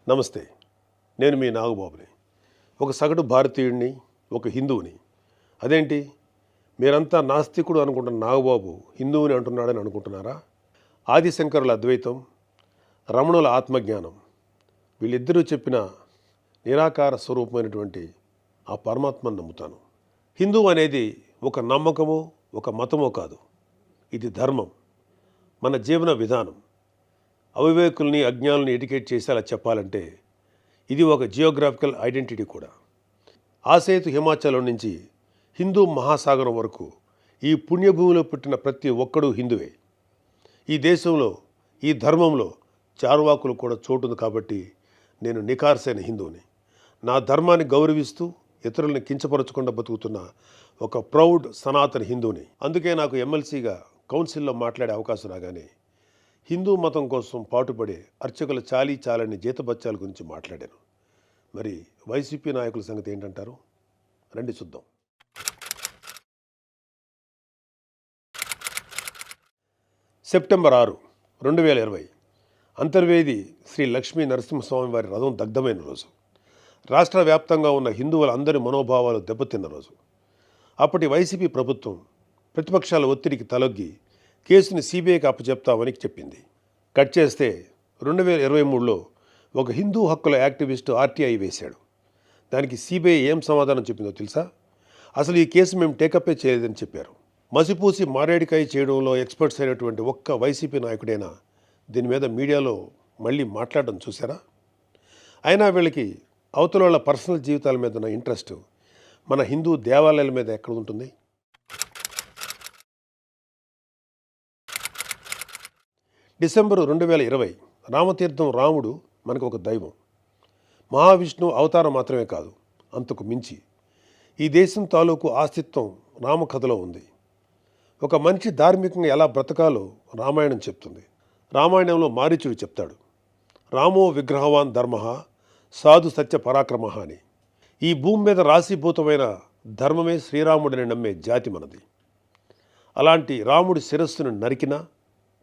నమస్తే. నేను మీ నాగబాబుని. ఒక సగటు భారతీయుడిని, ఒక హిందువుని. అదేంటి మీరంతా నాస్తికుడు అనుకుంటున్న నాగబాబు హిందువుని అంటున్నాడని అనుకుంటున్నారా? ఆదిశంకరుల అద్వైతం, రమణుల ఆత్మజ్ఞానం, వీళ్ళిద్దరూ చెప్పిన నిరాకార స్వరూపమైనటువంటి ఆ పరమాత్మను నమ్ముతాను. హిందువు అనేది ఒక నమ్మకమో ఒక మతమో కాదు, ఇది ధర్మం, మన జీవన విధానం. అవివేకుల్ని అజ్ఞానుల్ని ఎడ్యుకేట్ చేసి అలా చెప్పాలంటే ఇది ఒక జియోగ్రాఫికల్ ఐడెంటిటీ కూడా. ఆసేతు హిమాచలం నుంచి హిందూ మహాసాగరం వరకు ఈ పుణ్యభూమిలో పుట్టిన ప్రతి ఒక్కడూ హిందువే. ఈ దేశంలో ఈ ధర్మంలో చార్వాకులు కూడా చోటుంది కాబట్టి నేను నికార్సైన హిందువుని. నా ధర్మాన్ని గౌరవిస్తూ ఇతరులను కించపరచకుండా బతుకుతున్న ఒక ప్రౌడ్ సనాతన హిందువుని. అందుకే నాకు ఎమ్మెల్సీగా కౌన్సిల్లో మాట్లాడే అవకాశం రాగానే హిందూ మతం కోసం పాటుపడే అర్చకుల చాలీ చాలని జీతబత్యాల గురించి మాట్లాడాను. మరి వైసీపీ నాయకుల సంగతి ఏంటంటారు? రండి చూద్దాం. సెప్టెంబర్ 6, 2020 అంతర్వేది శ్రీ లక్ష్మీ నరసింహస్వామి వారి రథం దగ్ధమైన రోజు. రాష్ట్ర వ్యాప్తంగా ఉన్న హిందువులందరి మనోభావాలు దెబ్బతిన్న రోజు. అప్పటి వైసీపీ ప్రభుత్వం ప్రతిపక్షాల ఒత్తిడికి తలొగ్గి కేసుని సిబిఐకి అప్పచెప్తామని చెప్పింది. కట్ చేస్తే 2023లో ఒక హిందూ హక్కుల యాక్టివిస్టు ఆర్టీఐ వేశాడు. దానికి సిబిఐ ఏం సమాధానం చెప్పిందో తెలుసా? అసలు ఈ కేసు మేము టేకప్పే చేయలేదని చెప్పారు. మసిపూసి మారేడికాయ చేయడంలో ఎక్స్పర్ట్స్ అయినటువంటి ఒక్క వైసీపీ నాయకుడైనా దీని మీద మీడియాలో మళ్ళీ మాట్లాడడం చూసారా? అయినా వీళ్ళకి అవతల వాళ్ళ పర్సనల్ జీవితాల మీద ఉన్న ఇంట్రెస్ట్ మన హిందూ దేవాలయాల మీద ఎక్కడ ఉంటుంది? డిసెంబరు 2020 రామతీర్థం రాముడు మనకు ఒక దైవం. మహావిష్ణువు అవతారం మాత్రమే కాదు, అంతకు మించి. ఈ దేశం తాలూకు ఆస్తిత్వం రామకథలో ఉంది. ఒక మనిషి ధార్మికంగా ఎలా బ్రతకాలో రామాయణం చెప్తుంది. రామాయణంలో మారీచుడు చెప్తాడు, రామో విగ్రహవాన్ ధర్మ సాధు సత్య పరాక్రమ అని. ఈ భూమి మీద రాశీభూతమైన ధర్మమే శ్రీరాముడిని నమ్మే జాతి మనది. అలాంటి రాముడి శిరస్సును నరికినా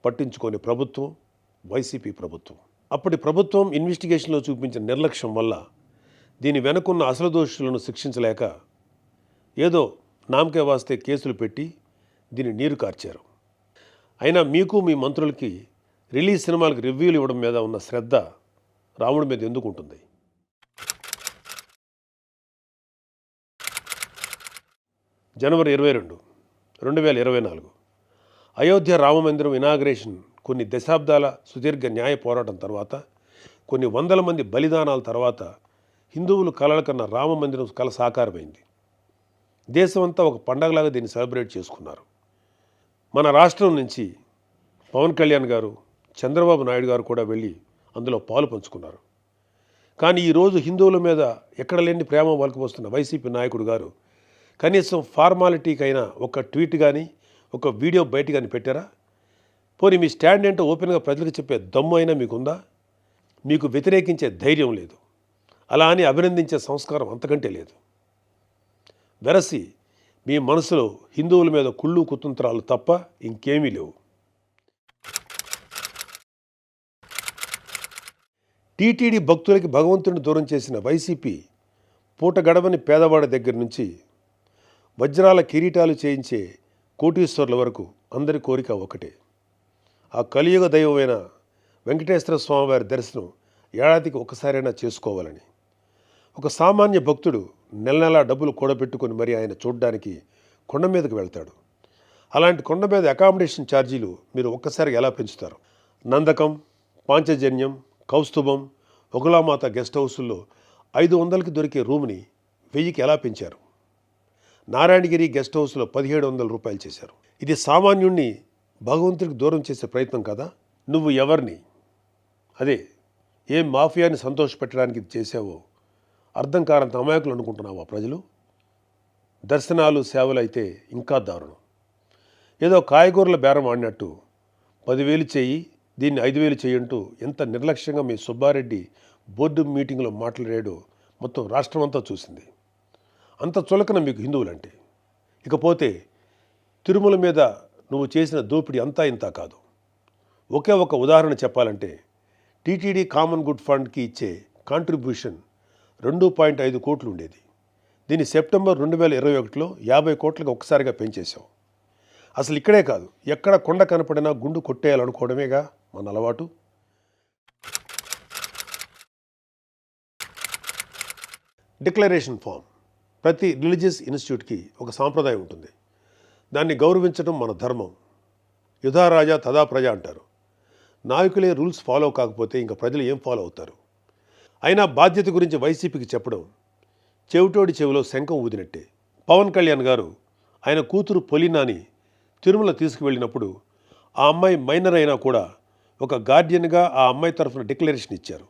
పట్టించుకోని ప్రభుత్వం వైసీపీ ప్రభుత్వం. అప్పటి ప్రభుత్వం ఇన్వెస్టిగేషన్లో చూపించిన నిర్లక్ష్యం వల్ల దీని వెనుకున్న అసలు దోషులను శిక్షించలేక ఏదో నామకే వాస్తే కేసులు పెట్టి దీన్ని నీరు కార్చారు. అయినా మీకు మీ మంత్రులకి రిలీజ్ సినిమాలకు రివ్యూలు ఇవ్వడం మీద ఉన్న శ్రద్ధ రాముడి మీద ఎందుకు ఉంటుంది? జనవరి 22, 2024 అయోధ్య రామమందిరం ఇనాగ్రేషన్ కొన్ని దశాబ్దాల సుదీర్ఘ న్యాయ పోరాటం తర్వాత, కొన్ని వందల మంది బలిదానాల తర్వాత హిందువులు కలల కన్నా రామమందిరం కల సాకారమైంది. దేశమంతా ఒక పండగలాగా దీన్ని సెలబ్రేట్ చేసుకున్నారు. మన రాష్ట్రం నుంచి పవన్ కళ్యాణ్ గారు, చంద్రబాబు నాయుడు గారు కూడా వెళ్ళి అందులో పాలు పంచుకున్నారు. కానీ ఈరోజు హిందువుల మీద ఎక్కడ లేని ప్రేమ వలకపోస్తున్న వైసీపీ నాయకుడు గారు కనీసం ఫార్మాలిటీకైనా ఒక ట్వీట్ కానీ ఒక వీడియో బయట కానీ పెట్టారా? పోనీ మీ స్టాండ్ ఏంటో ఓపెన్గా ప్రజలకు చెప్పే దమ్ము అయినా మీకుందా? మీకు వ్యతిరేకించే ధైర్యం లేదు. అలా అని అభినందించే సంస్కారం అంతకంటే లేదు. వెరసి మీ మనసులో హిందువుల మీద కుళ్ళు కుతంత్రాలు తప్ప ఇంకేమీ లేవు. టీటీడీ భక్తులకి భగవంతుడిని దూరం చేసిన వైసీపీ పూట గడవని పేదవాడి దగ్గర నుంచి వజ్రాల కిరీటాలు చేయించే కోటీశ్వర్ల వరకు అందరి కోరిక ఒకటే, ఆ కలియుగ దైవమైన వెంకటేశ్వర స్వామివారి దర్శనం ఏడాదికి ఒకసారైనా చేసుకోవాలని. ఒక సామాన్య భక్తుడు నెల నెలా డబ్బులు కూడబెట్టుకొని మరి ఆయన చూడడానికి కొండ మీదకి వెళ్తాడు. అలాంటి కొండ మీద అకామిడేషన్ ఛార్జీలు మీరు ఒక్కసారి ఎలా పెంచుతారు? నందకం, పాంచజన్యం, కౌస్తుభం, ఒకలామాత గెస్ట్ హౌసుల్లో 500కి దొరికే రూమ్ని 1000కి ఎలా పెంచారు? నారాయణగిరి గెస్ట్ హౌస్లో 1700 రూపాయలు చేశారు. ఇది సామాన్యుణ్ణి భగవంతుడికి దూరం చేసే ప్రయత్నం కదా? నువ్వు ఎవరిని, అదే ఏం మాఫియాని సంతోషపెట్టడానికి ఇది చేసావో అర్థం కానంత అమాయకులు అనుకుంటున్నావా ప్రజలు? దర్శనాలు సేవలు అయితే ఇంకా దారుణం. ఏదో కాయగూరల బేరం ఆడినట్టు 10,000 చెయ్యి, దీన్ని 5,000 చెయ్యంటూ ఎంత నిర్లక్ష్యంగా మీ సుబ్బారెడ్డి బోర్డు మీటింగ్లో మాట్లాడాడో మొత్తం రాష్ట్రం అంతా చూసింది. అంత చులకన మీకు హిందువులంటే. ఇకపోతే తిరుమల మీద నువ్వు చేసిన దోపిడీ అంతా ఇంతా కాదు. ఒకే ఒక ఉదాహరణ చెప్పాలంటే టీటీడీ కామన్ గుడ్ ఫండ్కి ఇచ్చే కాంట్రిబ్యూషన్ 2.5 కోట్లు ఉండేది. దీన్ని సెప్టెంబర్ 2021లో 50 కోట్లకు ఒక్కసారిగా పెంచేశాం. అసలు ఇక్కడే కాదు, ఎక్కడ కొండ కనపడినా గుండు కొట్టేయాలనుకోవడమేగా మన అలవాటు. Declaration form. ప్రతి రిలీజియస్ ఇన్స్టిట్యూట్కి ఒక సాంప్రదాయం ఉంటుంది. దాన్ని గౌరవించడం మన ధర్మం. యుధా రాజా తదా ప్రజ అంటారు. నాయకులే రూల్స్ ఫాలో కాకపోతే ఇంకా ప్రజలు ఏం ఫాలో అవుతారు? అయినా బాధ్యత గురించి వైసీపీకి చెప్పడం చెవిటోడి చెవిలో శంఖం ఊదినట్టే. పవన్ కళ్యాణ్ గారు ఆయన కూతురు పొలినాని తిరుమల తీసుకువెళ్ళినప్పుడు ఆ అమ్మాయి మైనర్ అయినా కూడా ఒక గార్డియన్గా ఆ అమ్మాయి తరఫున డిక్లరేషన్ ఇచ్చారు.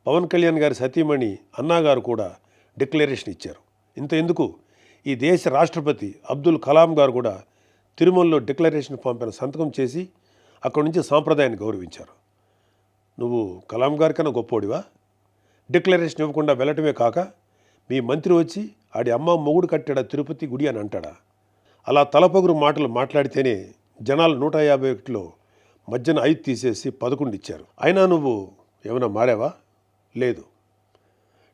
పవన్ కళ్యాణ్ గారి సతీమణి అన్నాగారు కూడా డిక్లరేషన్ ఇచ్చారు. ఇంత ఎందుకు, ఈ దేశ రాష్ట్రపతి అబ్దుల్ కలాం గారు కూడా తిరుమలలో డిక్లరేషన్ ఫామ్ పైన సంతకం చేసి అక్కడి నుంచి సాంప్రదాయాన్ని గౌరవించారు. నువ్వు కలాం గారి కన్నా గొప్పోడివా? డిక్లరేషన్ ఇవ్వకుండా వెళ్ళటమే కాక మీ మంత్రి వచ్చి ఆడి అమ్మ మొగుడు కట్టాడా తిరుపతి గుడి అని అంటాడా? అలా తలపొగురు మాటలు మాట్లాడితేనే జనాలు 151లో మధ్యన 5 తీసేసి 11 ఇచ్చారు. అయినా నువ్వు ఏమైనా మారావా? లేదు.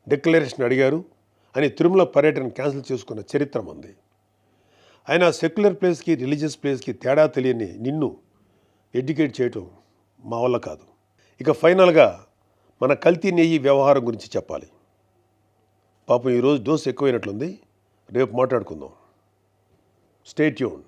డిక్లరేషన్ అడిగారు అని తిరుమల పర్యటన క్యాన్సిల్ చేసుకున్న చరిత్ర ఉంది. అయినా సెక్యులర్ ప్లేస్కి రిలీజియస్ ప్లేస్కి తేడా తెలియని నిన్ను ఎడ్యుకేట్ చేయటం మా వల్ల కాదు. ఇక ఫైనల్గా మన కల్తీ నెయ్యి వ్యవహారం గురించి చెప్పాలి. పాపం ఈరోజు డోస్ ఎక్కువైనట్లుంది. రేపు మాట్లాడుకుందాం. Stay tune.